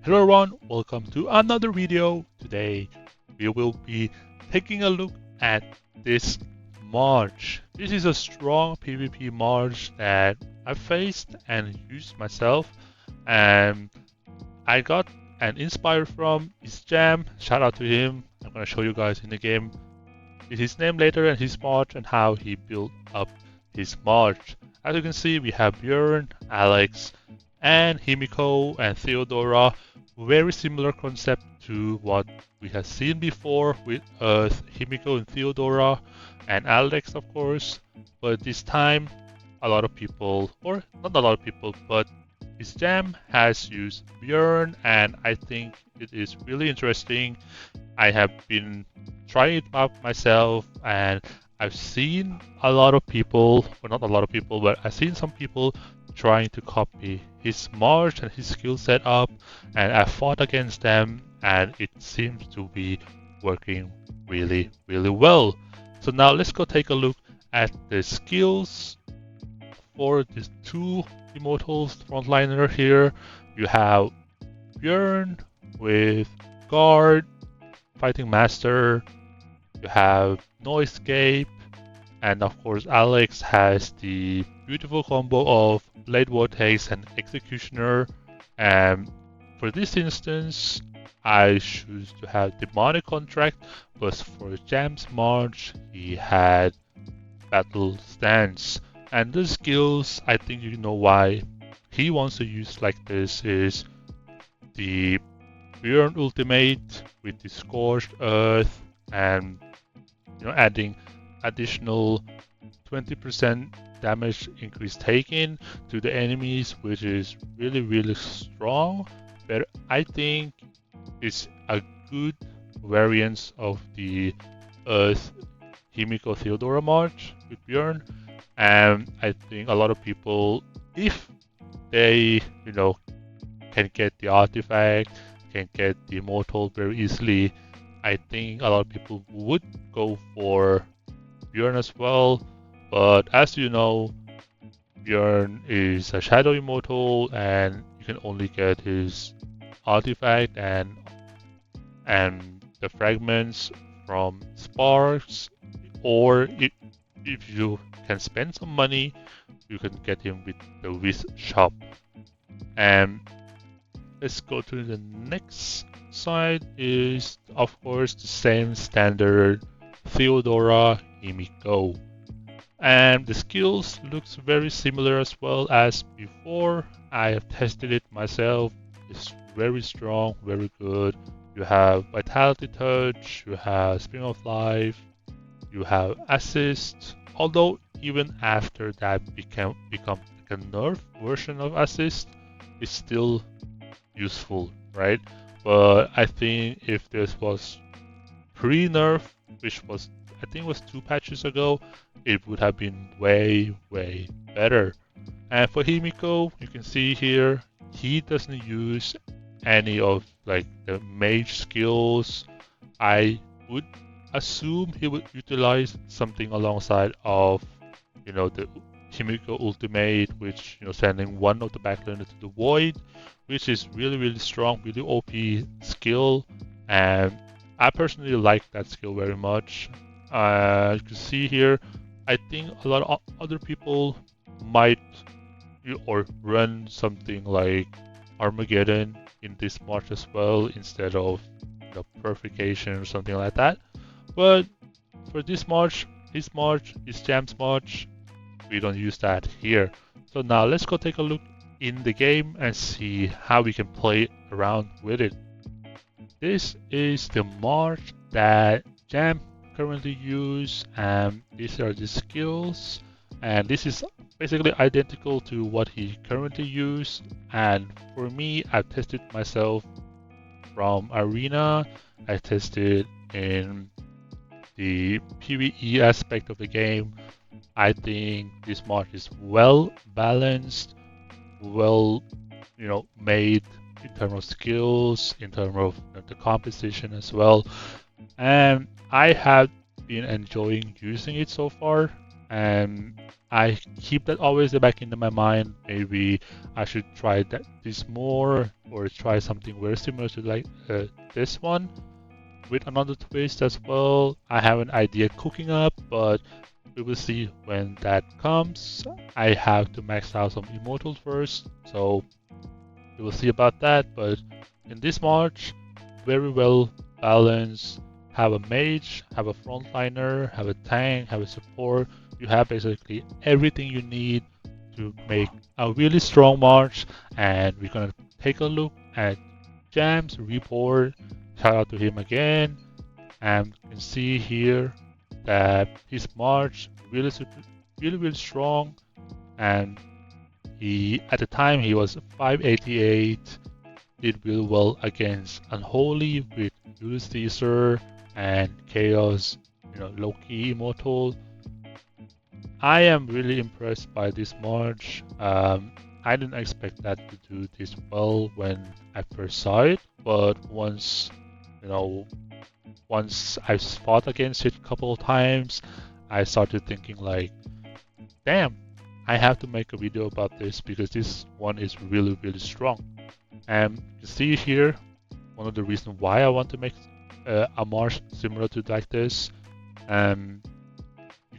Hello everyone, welcome to another video. Today we will be taking a look at this March. This is a strong PvP March that I faced and used myself, and I got an inspired from his jam. Shout out to him. I'm gonna show you guys in the game his name later and his March and how he built up his March. As you can see, we have Björn, Alex, and Himiko and Theodora. Very similar concept to what we have seen before with Himiko and Theodora and Alex, of course. But this time, a lot of people, or not a lot of people, but his jam has used Björn, and I think it is really interesting. I have been trying it out myself, and I've seen a lot of people, or not a lot of people, but I've seen some people trying to copy his march and his skill setup, and I fought against them, and it seems to be working really, really well. So now let's go take a look at the skills for these two immortals frontliner here. You have Björn with guard, fighting master. You have Noisescape, and of course Alex has the beautiful combo of Blade Vortex and Executioner. And for this instance, I choose to have Demonic Contract, but for Jam's March, he had Battle Stance. And the skills, I think you know why he wants to use like this, is the Björn Ultimate with the Scorched Earth, and adding additional 20% damage increase taken to the enemies, which is really, really strong. But I think it's a good variance of the Earth Himiko Theodora March with Björn. And I think a lot of people, if they, can get the artifact, can get the immortal very easily, I think a lot of people would go for Björn as well. But as you know, Björn is a shadow immortal, and you can only get his artifact and the fragments from sparks, or if you can spend some money, you can get him with the Wiz shop. And let's go to the next side, is of course the same standard Theodora Himiko. And the skills looks very similar as well as before. I have tested it myself. It's very strong, very good. You have Vitality Touch, you have Spring of Life, you have Assist. Although even after that become like a nerf version of Assist, it's still useful, right? But I think if this was pre-nerf, which was I think was 2 patches ago, it would have been way, way better. And for Himiko, you can see here, he doesn't use any of like the mage skills. I would assume he would utilize something alongside of, the Himiko Ultimate, which, sending one of the backliners to the void, which is really, really strong, really OP skill. And I personally like that skill very much. You can see here, I think a lot of other people might or run something like Armageddon in this March as well, instead of Purification or something like that. But for this March, his March, his Jam's March, we don't use that here. So now let's go take a look in the game and see how we can play around with it. This is the March that Jam currently use, and these are the skills, and this is basically identical to what he currently uses. And for me, I've tested myself from Arena, I tested in the PvE aspect of the game. I think this March is well balanced, well made in terms of skills, in terms of the composition as well. And I have been enjoying using it so far. and I keep that always back into my mind. Maybe I should try this more, or try something very similar to like this one with another twist as well. I have an idea cooking up, but we will see when that comes. I have to max out some immortals first, so we will see about that. But in this March, very well balanced. Have a mage, have a frontliner, have a tank, have a support. You have basically everything you need to make a really strong March. And we're gonna take a look at Jam's report. Shout out to him again. And you can see here that his March really strong. And he at the time he was 588, did really well against Unholy with Julius Caesar and Chaos, Loki Immortal. I am really impressed by this March. I didn't expect that to do this well when I first saw it, but once I fought against it a couple of times, I started thinking like, damn, I have to make a video about this because this one is really strong. And you see here, one of the reasons why I want to make a march similar to like this. You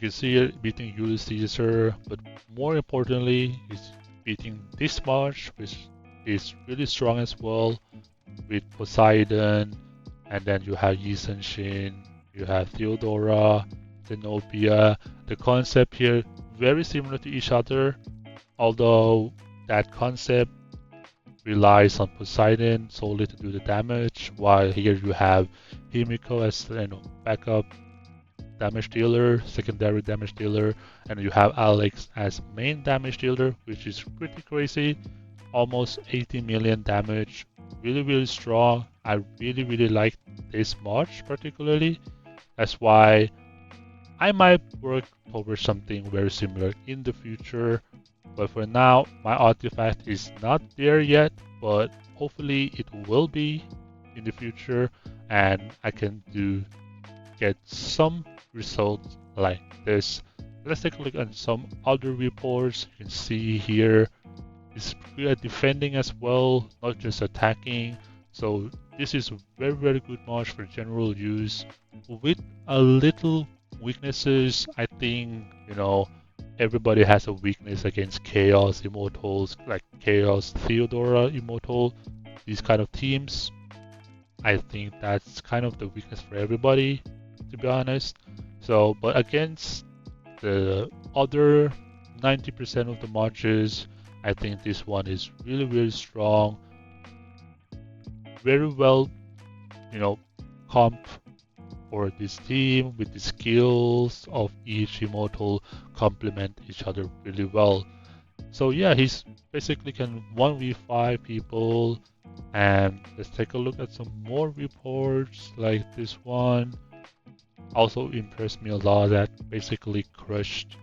can see it beating Julius Caesar, but more importantly, it's beating this march, which is really strong as well, with Poseidon, and then you have Yi Shin, you have Theodora, Zenobia. The concept here very similar to each other, although that concept relies on Poseidon solely to do the damage, while here you have Himiko as backup damage dealer, secondary damage dealer, and you have Alex as main damage dealer, which is pretty crazy. Almost 80 million damage, really strong. I really like this March particularly. That's why I might work towards something very similar in the future. But for now, my artifact is not there yet, but hopefully it will be in the future, and I can get some results like this. Let's take a look at some other reports. You can see here is defending as well, not just attacking. So this is a very good March for general use with a little weaknesses. I think everybody has a weakness against Chaos Immortals, like Chaos Theodora Immortal, these kind of teams. I think that's kind of the weakness for everybody, to be honest. So, but against the other 90% of the marches, I think this one is really strong. Very well, comp for this team with the skills of each immortal complement each other really well. So yeah, he's basically can 1v5 people. And let's take a look at some more reports like this one. Also impressed me a lot that basically crushed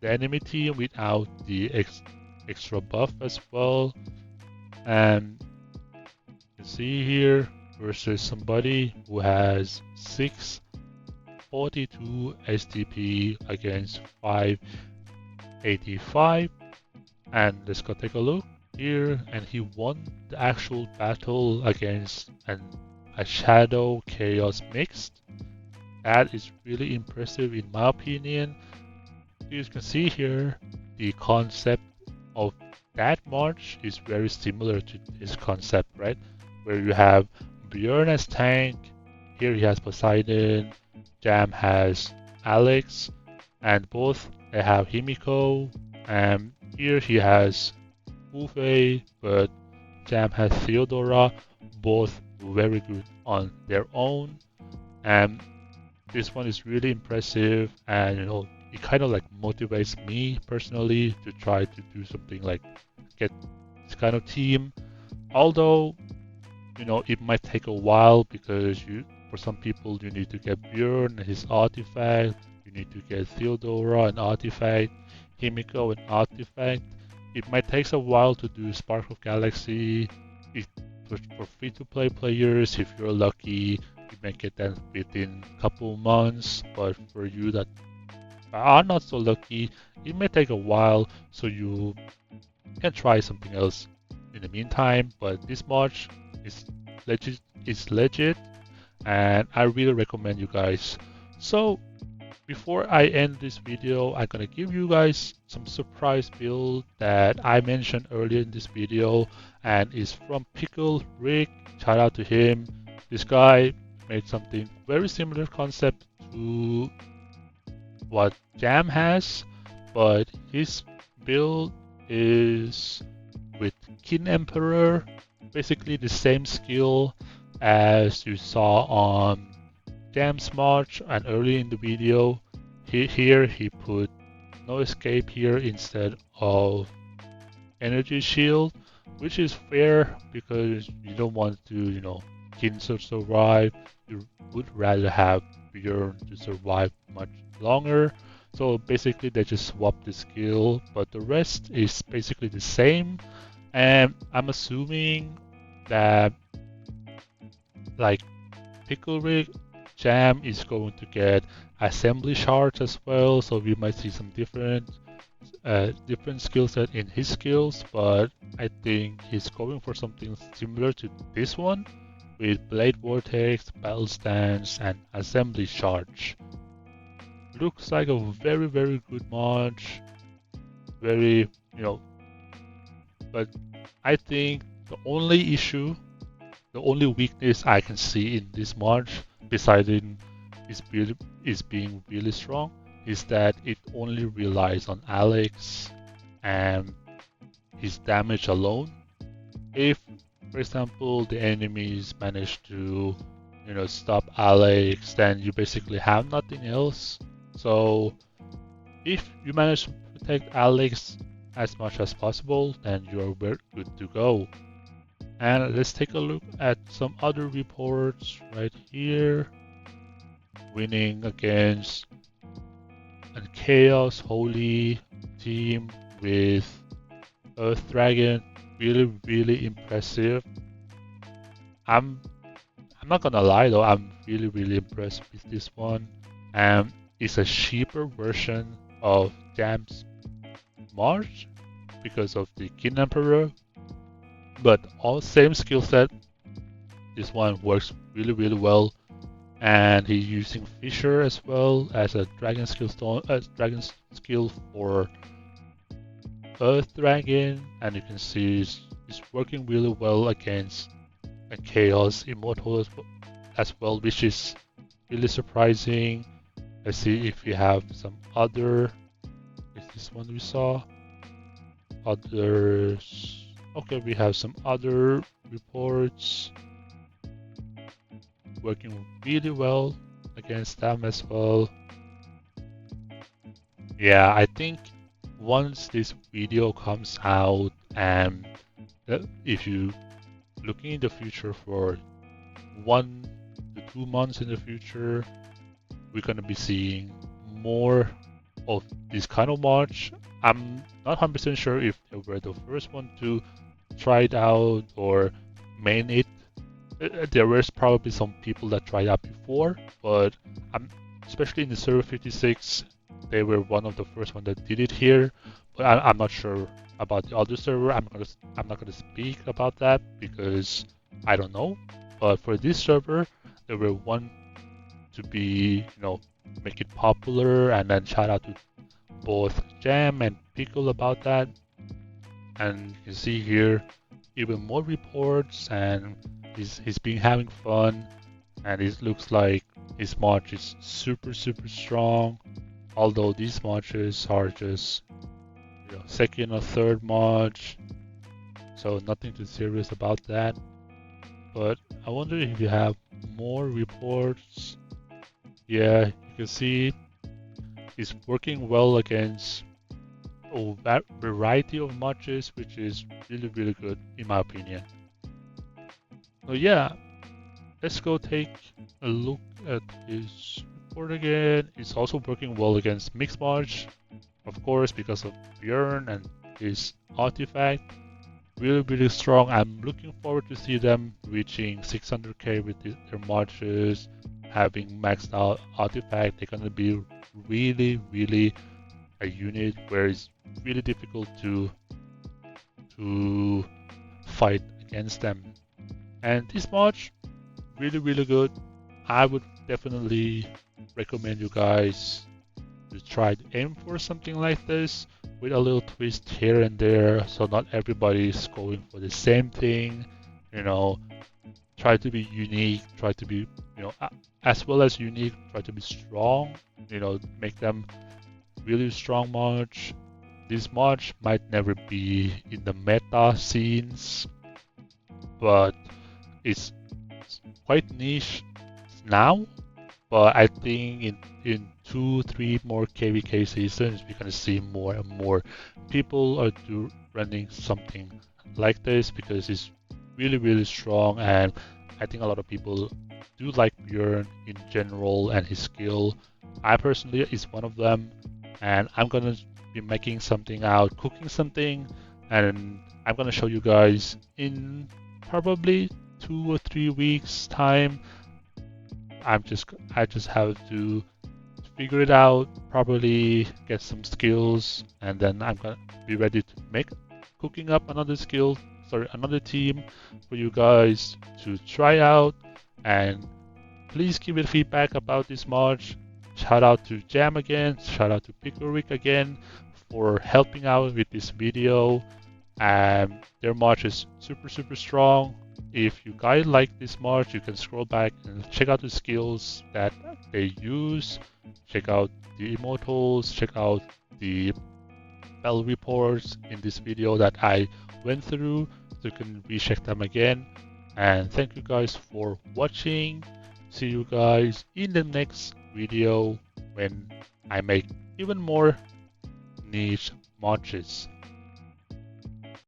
the enemy team without the extra buff as well. And you can see here versus somebody who has 642 STP against 585. And let's go take a look here. And he won the actual battle against a Shadow Chaos mixed. That is really impressive in my opinion. You can see here the concept of that march is very similar to this concept, right? Where you have Bjorn as tank, here he has Poseidon, Jam has Alex, and both they have Himiko, and here he has Ufei, but Jam has Theodora, both very good on their own. And this one is really impressive, and it kind of like motivates me personally to try to do something like get this kind of team. Although it might take a while because for some people you need to get Bjorn and his artifact, you need to get Theodora an artifact, Himiko an artifact. It might take a while to do Spark of Galaxy. For free-to-play players, if you're lucky, you may get that within a couple months. But for you that are not so lucky, it may take a while, so you can try something else in the meantime. But this March is legit, and I really recommend you guys. So before I end this video, I'm gonna give you guys some surprise build that I mentioned earlier in this video, and is from Pickle Rick. Shout out to him. This guy made something very similar concept to what Jam has, but his build is with Kin Emperor, basically the same skill as you saw on Jam's March and early in the video. Here he put no escape here instead of energy shield, which is fair because you don't want to, Kin to survive. You would rather have Bjorn to survive much longer. So basically they just swap the skill, but the rest is basically the same. And I'm assuming that like Pickle Rig Jam is going to get assembly shards as well, so we might see some different skill set in his skills, but I think he's going for something similar to this one with Blade Vortex, Battle Stance, and Assembly Charge. Looks like a very, very good mod. Very, but I think the only issue, the only weakness I can see in this mod, besides is being really strong, is that it only relies on Alex and his damage alone. If, for example, the enemies manage to, stop Alex, then you basically have nothing else. So if you manage to protect Alex as much as possible, then you're very good to go. And let's take a look at some other reports right here. Winning against a Chaos Holy team with Earth Dragon, really, really impressive. I'm not gonna lie though, I'm really, really impressed with this one. And it's a cheaper version of Jam's March because of the Kin Emperor, but all same skill set. This one works really, really well. And he's using Fisher as well as a dragon skill for Earth Dragon, and you can see it's working really well against a Chaos Immortal as well, which is really surprising. Let's see if we have some other. Is this one we saw? Others. Okay, we have some other reports. Working really well against them as well. Yeah, I think once this video comes out, and if you looking in the future for 1 to 2 months in the future, we're gonna be seeing more of this kind of march. I'm not 100% sure if they were the first one to try it out or main it. There was probably some people that tried out before, but especially in the server 56, they were one of the first one that did it here. But I'm not sure about the other server. I'm not gonna speak about that because I don't know. But for this server, they were one to be, make it popular, and then shout out to both Jam and Pickle about that. And you can see here even more reports, and he's been having fun, and it looks like his march is super, super strong. Although these marches are just second or third march, so nothing too serious about that. But I wonder if you have more reports. Yeah, you can see it's working well against a variety of marches, which is really, really good in my opinion. So yeah, let's go take a look at his report again. It's also working well against mixed march, of course, because of Bjorn and his artifact. Really, really strong. I'm looking forward to see them reaching 600k with their marches, having maxed out artifact. They're gonna be really a unit where it's really difficult to fight against them. And this mod, really good. I would definitely recommend you guys to try to aim for something like this with a little twist here and there, so not everybody is going for the same thing. You know, try to be unique, try to be, as well as unique, try to be strong. Make them really strong march. This march might never be in the meta scenes, but it's quite niche now. But I think in 2, 3 more KVK seasons, we're gonna see more and more people are running something like this because it's really strong, and I think a lot of people do like Björn in general and his skill. I personally is one of them, and I'm gonna be making something out, cooking something, and I'm gonna show you guys in probably 2 or 3 weeks time. I just have to figure it out, probably get some skills, and then I'm gonna be ready to make cooking up another team for you guys to try out. And please give it feedback about this March. Shout out to Jam again, shout out to Pickle again for helping out with this video. Their March is super strong. If you guys like this March, you can scroll back and check out the skills that they use. Check out the immortals, check out the bell reports in this video that I went through, so you can recheck them again. And thank you guys for watching. See you guys in the next video when I make even more niche marches.